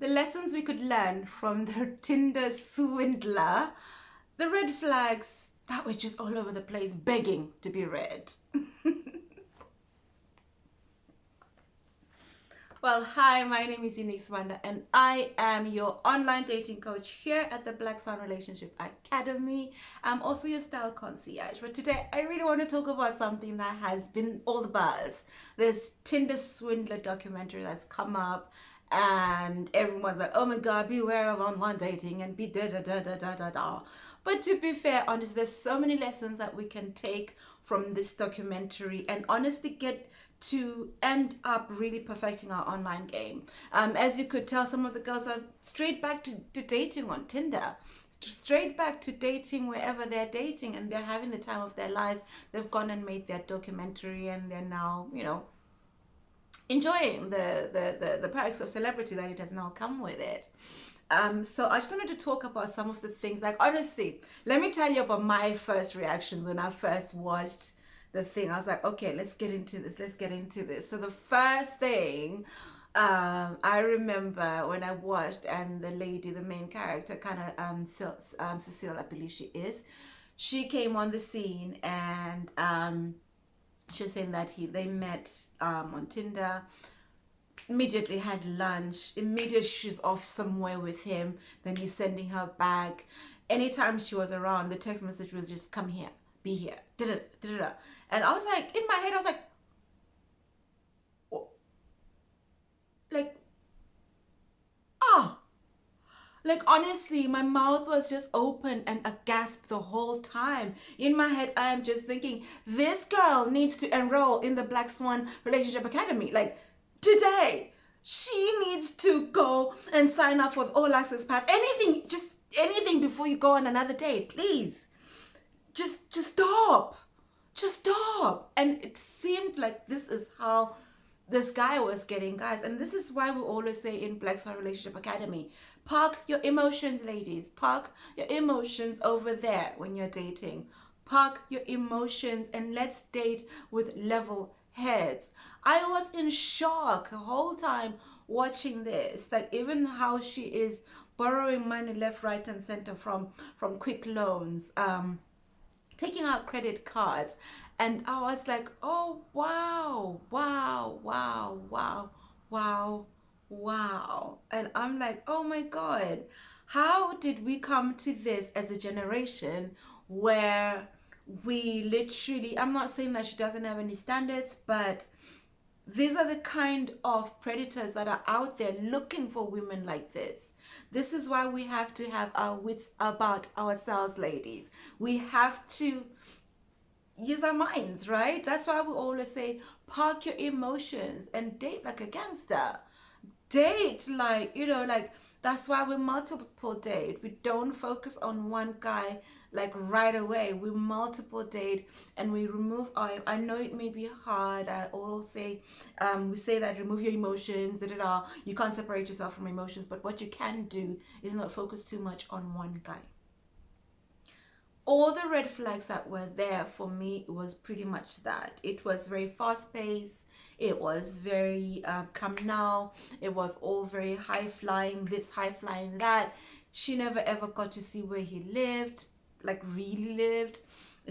the lessons we could learn from the Tinder Swindler, the red flags that were just all over the place begging to be read. Well, hi, my name is Tinder Swindler and I am your online dating coach here at the Black Swan Relationship Academy. I'm also your style concierge. But today I really want to talk about something that has been all the buzz. This Tinder Swindler documentary that's come up and everyone's like, oh my God, beware of online dating and be da da da da da da da. But to be fair, honestly, there's so many lessons that we can take from this documentary and honestly get to end up really perfecting our online game. As you could tell, some of the girls are straight back to dating on Tinder, straight back to dating wherever they're dating, and they're having the time of their lives. They've gone and made their documentary and they're now, enjoying the perks of celebrity that it has now come with it. So I just wanted to talk about some of the things. Like, honestly, let me tell you about my first reactions when I first watched the thing. I was like, okay, let's get into this. So the first thing I remember when I watched, and the lady, the main character, kind of Cecile, I believe she is, she came on the scene and she was saying that they met on Tinder, immediately had lunch, immediately she's off somewhere with him, then he's sending her back. Anytime she was around, the text message was just, come here, be here, da-da-da-da-da. And I was like, in my head, I was like, oh, like honestly, my mouth was just open and aghast the whole time. In my head, I am just thinking, this girl needs to enroll in the Black Swan Relationship Academy. Like, today, she needs to go and sign up for the All Access Pass. Anything, just anything before you go on another date, please. Just stop. Just stop. And it seemed like this is how this guy was getting guys. And this is why we always say in Black Swan Relationship Academy, park your emotions, ladies. Park your emotions over there when you're dating. Park your emotions and let's date with level heads. I was in shock the whole time watching this. Like, even how she is borrowing money left, right, and center from quick loans, taking out credit cards. And I was like, oh, wow. And I'm like, oh my God, how did we come to this as a generation where we literally, I'm not saying that she doesn't have any standards, but these are the kind of predators that are out there looking for women like this. This is why we have to have our wits about ourselves, ladies. We have to use our minds, right? That's why we always say, park your emotions and date like a gangster. Date like, that's why we multiple date. We don't focus on one guy like right away. We multiple date and we remove I know it may be hard. I always say, we say that remove your emotions, da-da-da. You can't separate yourself from emotions, but what you can do is not focus too much on one guy. All the red flags that were there for me was pretty much that. It was very fast-paced. It was very come now. It was all very high-flying, this, high-flying that. She never ever got to see where he lived, like really lived.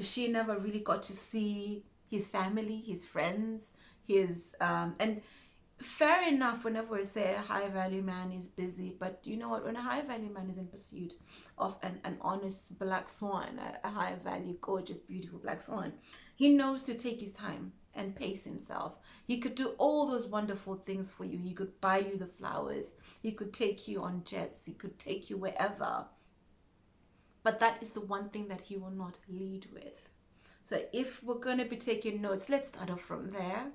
She never really got to see his family, his friends, his and fair enough, whenever we say a high value man is busy, but you know what, when a high value man is in pursuit of an honest black swan, a high value, gorgeous, beautiful black swan, he knows to take his time and pace himself. He could do all those wonderful things for you. He could buy you the flowers, he could take you on jets, he could take you wherever, but that is the one thing that he will not lead with. So if we're going to be taking notes, let's start off from there.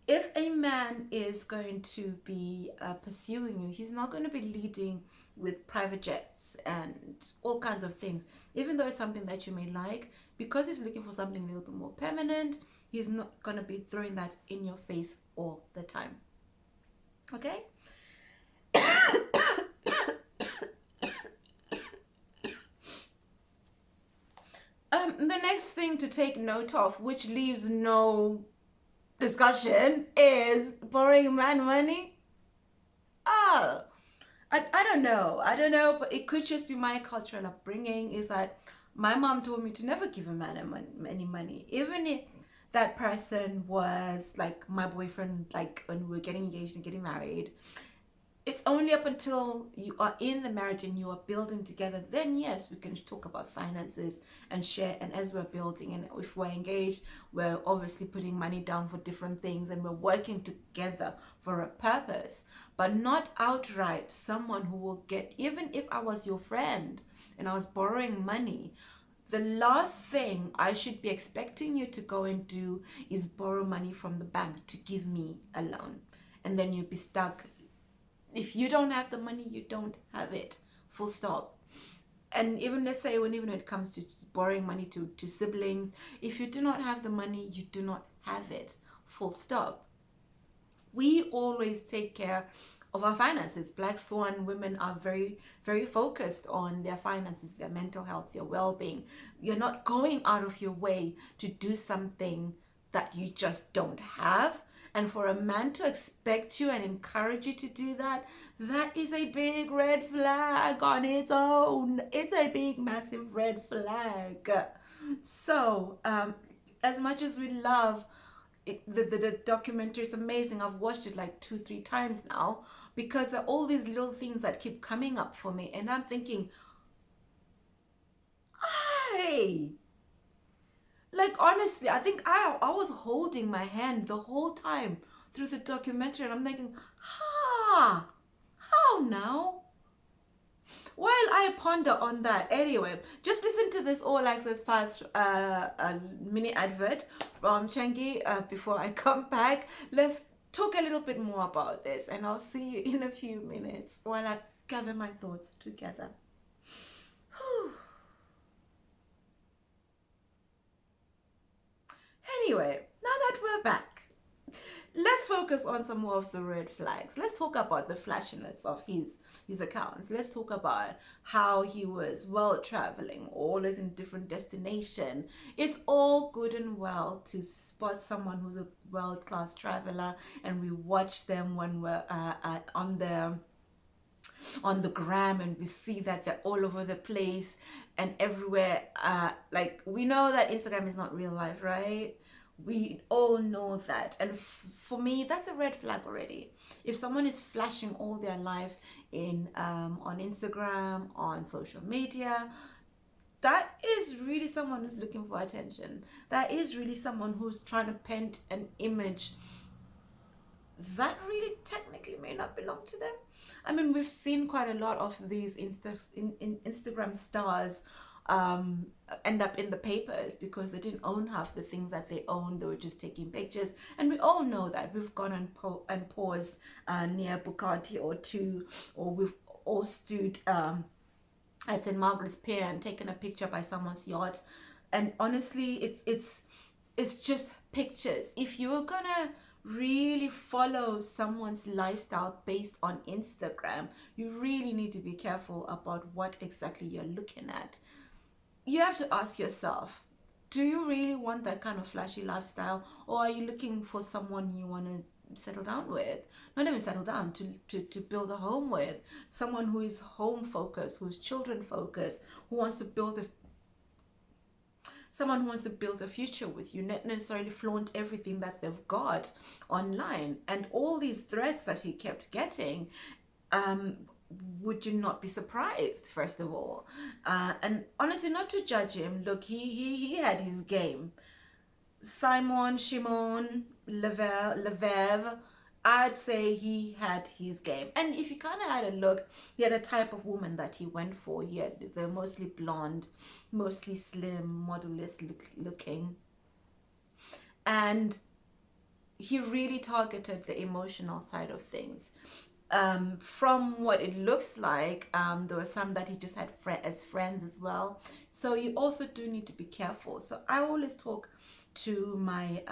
If a man is going to be pursuing you, he's not going to be leading with private jets and all kinds of things. Even though it's something that you may like, because he's looking for something a little bit more permanent, he's not going to be throwing that in your face all the time. Okay? The next thing to take note of, which leaves no discussion, is borrowing man money. Oh, I don't know. I don't know, but it could just be my cultural upbringing. Is that my mom told me to never give a man any money, even if that person was like my boyfriend, like when we were getting engaged and getting married. It's only up until you are in the marriage and you are building together, then yes, we can talk about finances and share. And as we're building and if we're engaged, we're obviously putting money down for different things and we're working together for a purpose, but not outright someone who will get, even if I was your friend and I was borrowing money, the last thing I should be expecting you to go and do is borrow money from the bank to give me a loan. And then you'd be stuck. If you don't have the money, you don't have it. Full stop. And even let's say even when it comes to borrowing money to siblings, if you do not have the money, you do not have it. Full stop. We always take care of our finances. Black Swan women are very, very focused on their finances, their mental health, their well-being. You're not going out of your way to do something that you just don't have. And for a man to expect you and encourage you to do that, that is a big red flag on its own. It's a big, massive red flag. So, as much as we love it, the documentary is amazing. I've watched it like 2-3 times now because there are all these little things that keep coming up for me. And I'm thinking, hey, like honestly, I think I was holding my hand the whole time through the documentary, and I'm thinking, how now? While I ponder on that, anyway, just listen to this All Access Pass mini advert from Changi before I come back. Let's talk a little bit more about this, and I'll see you in a few minutes while I gather my thoughts together. Anyway, now that we're back, let's focus on some more of the red flags. Let's talk about the flashiness of his accounts. Let's talk about how he was world traveling, always in different destination. It's all good and well to spot someone who's a world-class traveler, and we watch them when we're on the gram and we see that they're all over the place and everywhere. Like we know that Instagram is not real life, right? We all know that. And for me, that's a red flag already. If someone is flashing all their life in on Instagram, on social media, that is really someone who's looking for attention. That is really someone who's trying to paint an image that really technically may not belong to them. I mean, we've seen quite a lot of these Instagram stars end up in the papers because they didn't own half the things that they owned. They were just taking pictures. And we all know that. We've gone and paused near Bugatti or two, or we've all stood at St. Margaret's Pier and taken a picture by someone's yacht. And honestly, it's just pictures. If you're gonna really follow someone's lifestyle based on Instagram, you really need to be careful about what exactly you're looking at. You have to ask yourself, do you really want that kind of flashy lifestyle, or are you looking for someone you want to settle down with? Not even settle down, to build a home with. Someone who is home focused, who's children focused, who wants to build a someone who wants to build a future with you, not necessarily flaunt everything that they've got online. And all these threats that he kept getting, would you not be surprised, first of all? And honestly, not to judge him, look, he had his game. Shimon, Levev, I'd say he had his game. And if you kind of had a look, he had a type of woman that he went for. They're mostly blonde, mostly slim, model-less looking. And he really targeted the emotional side of things. From what it looks like, there were some that he just had as friends as well. So you also do need to be careful. So I always talk to my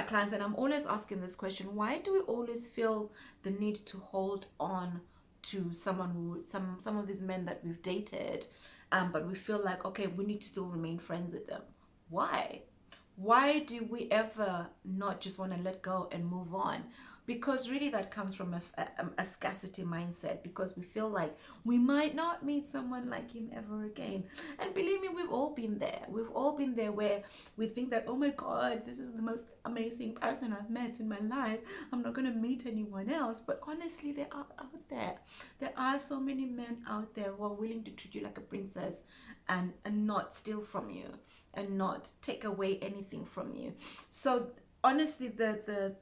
clients, and I'm always asking this question: why do we always feel the need to hold on to someone who some of these men that we've dated, but we feel like, okay, we need to still remain friends with them? Why do we ever not just want to let go and move on? because really that comes from a scarcity mindset, because we feel like we might not meet someone like him ever again. And believe me, we've all been there. We've all been there where we think that, oh my God, this is the most amazing person I've met in my life. I'm not going to meet anyone else. But honestly, they are out there. There are so many men out there who are willing to treat you like a princess and not steal from you and not take away anything from you. So honestly, the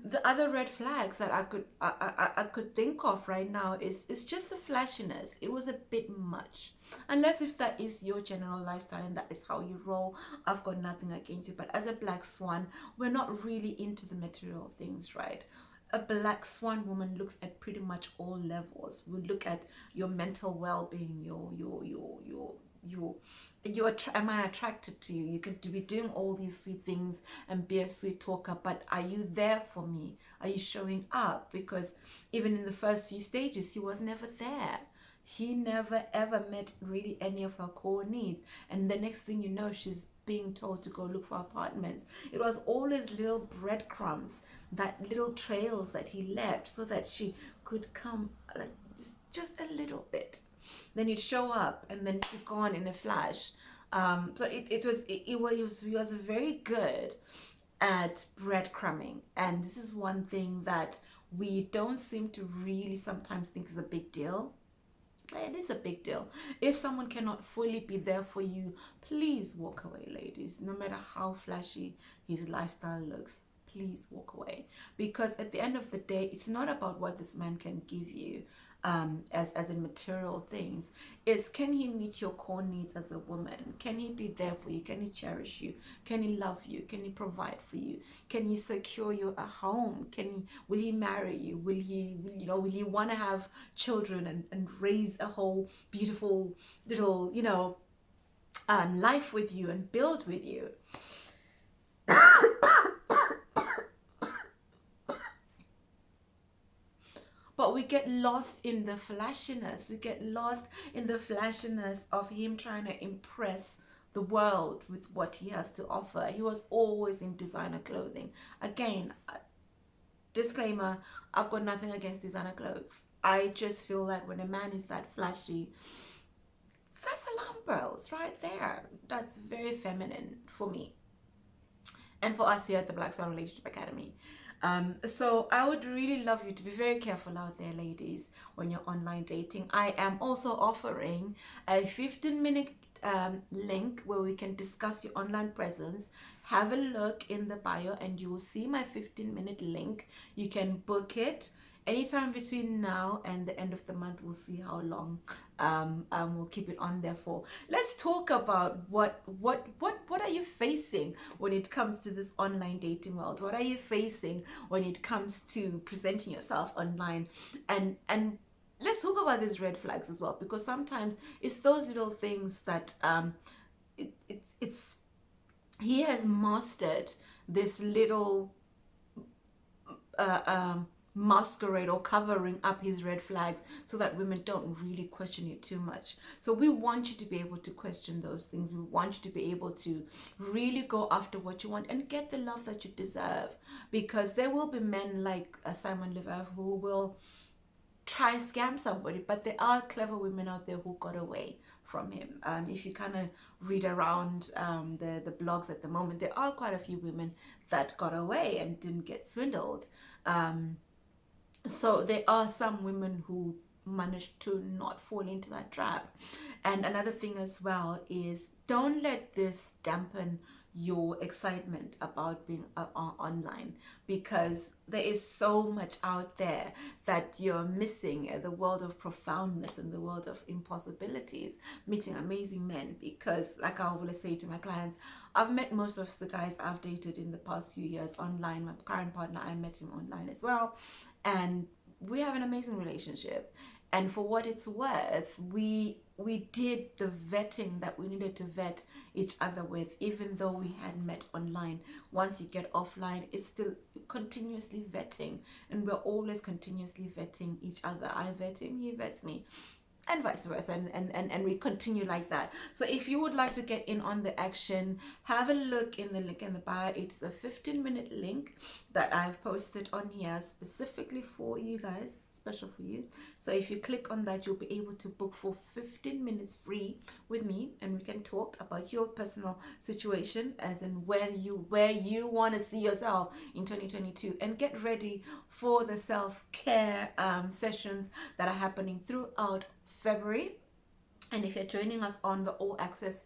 the other red flags that I could think of right now is just the flashiness. It was a bit much. Unless if that is your general lifestyle and that is how you roll, I've got nothing against it. But as a black swan, we're not really into the material things, right? A black swan woman looks at pretty much all levels. We look at your mental well-being, am I attracted to you? You could be doing all these sweet things and be a sweet talker, but are you there for me? Are you showing up? Because even in the first few stages, he was never there. He never ever met really any of her core needs. And the next thing you know, she's being told to go look for apartments. It was always little breadcrumbs, that little trails that he left so that she could come, like, just a little bit. Then he'd show up and then be gone in a flash. So he was very good at breadcrumbing, and this is one thing that we don't seem to really sometimes think is a big deal. But it is a big deal. If someone cannot fully be there for you, please walk away, ladies. No matter how flashy his lifestyle looks, please walk away. Because at the end of the day, it's not about what this man can give you as in material things. It's, can he meet your core needs as a woman? Can he be there for you? Can he cherish you? Can he love you? Can he provide for you? Can he secure you a home? Will he marry you? Will he want to have children and raise a whole beautiful little life with you and build with you? But we get lost in the flashiness. We get lost in the flashiness of him trying to impress the world with what he has to offer. He was always in designer clothing. Again, disclaimer, I've got nothing against designer clothes. I just feel like when a man is that flashy, that's alarm bells right there. That's very feminine for me. And for us here at the Black Swan Relationship Academy. So I would really love you to be very careful out there, ladies, when you're online dating. I am also offering a 15-minute link where we can discuss your online presence. Have a look in the bio and you will see my 15-minute link. You can book it anytime between now and the end of the month. We'll see how long we'll keep it on there for. Let's talk about what are you facing when it comes to this online dating world? What are you facing when it comes to presenting yourself online? And let's talk about these red flags as well, because sometimes it's those little things that he has mastered this little masquerade or covering up his red flags so that women don't really question it too much. So we want you to be able to question those things. We want you to be able to really go after what you want and get the love that you deserve, because there will be men like Simon Leviev who will try scam somebody, but there are clever women out there who got away from him. If you kind of read around the blogs at the moment, there are quite a few women that got away and didn't get swindled. So there are some women who managed to not fall into that trap. And another thing as well is, don't let this dampen your excitement about being online, because there is so much out there that you're missing, the world of profoundness and the world of impossibilities, meeting amazing men. Because like I always say to my clients, I've met most of the guys I've dated in the past few years online. My current partner, I met him online as well, and we have an amazing relationship. And for what it's worth, we did the vetting that we needed to vet each other with, even though we had met online. Once you get offline, it's still continuously vetting, and we're always continuously vetting each other. I vet him, he vets me. and vice versa, and we continue like that. So if you would like to get in on the action, have a look in the link in the bio. It's the 15-minute link that I've posted on here specifically for you guys, special for you. So if you click on that, you'll be able to book for 15 minutes free with me, and we can talk about your personal situation, as in where you want to see yourself in 2022, and get ready for the self-care sessions that are happening throughout February. And if you're joining us on the all access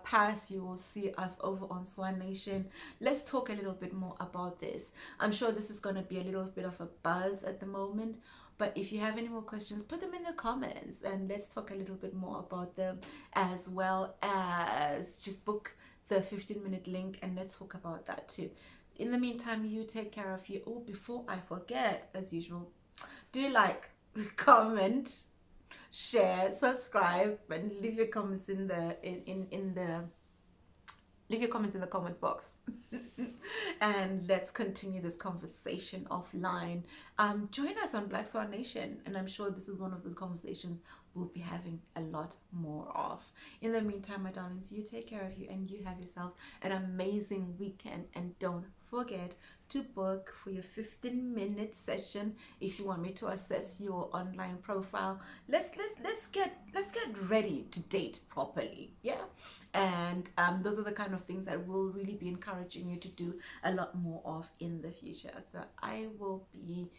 pass, you will see us over on Swan Nation. Let's talk a little bit more about this. I'm sure this is going to be a little bit of a buzz at the moment, but if you have any more questions, put them in the comments and let's talk a little bit more about them, as well as just book the 15-minute link and let's talk about that too. In the meantime, you take care of you. Oh, before I forget, as usual, do like, comment, share, subscribe, and leave your comments in the leave your comments in the comments box. And let's continue this conversation offline. Join us on Black Swan Nation, and I'm sure this is one of the conversations we'll be having a lot more of. In the meantime, my darlings, you take care of you and you have yourselves an amazing weekend, and don't forget to book for your 15-minute session if you want me to assess your online profile. Let's get ready to date properly, yeah. And those are the kind of things that we'll really be encouraging you to do a lot more of in the future. So I will be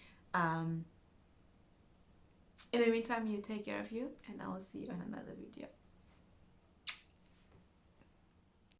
in the meantime, you take care of you, and I will see you in another video.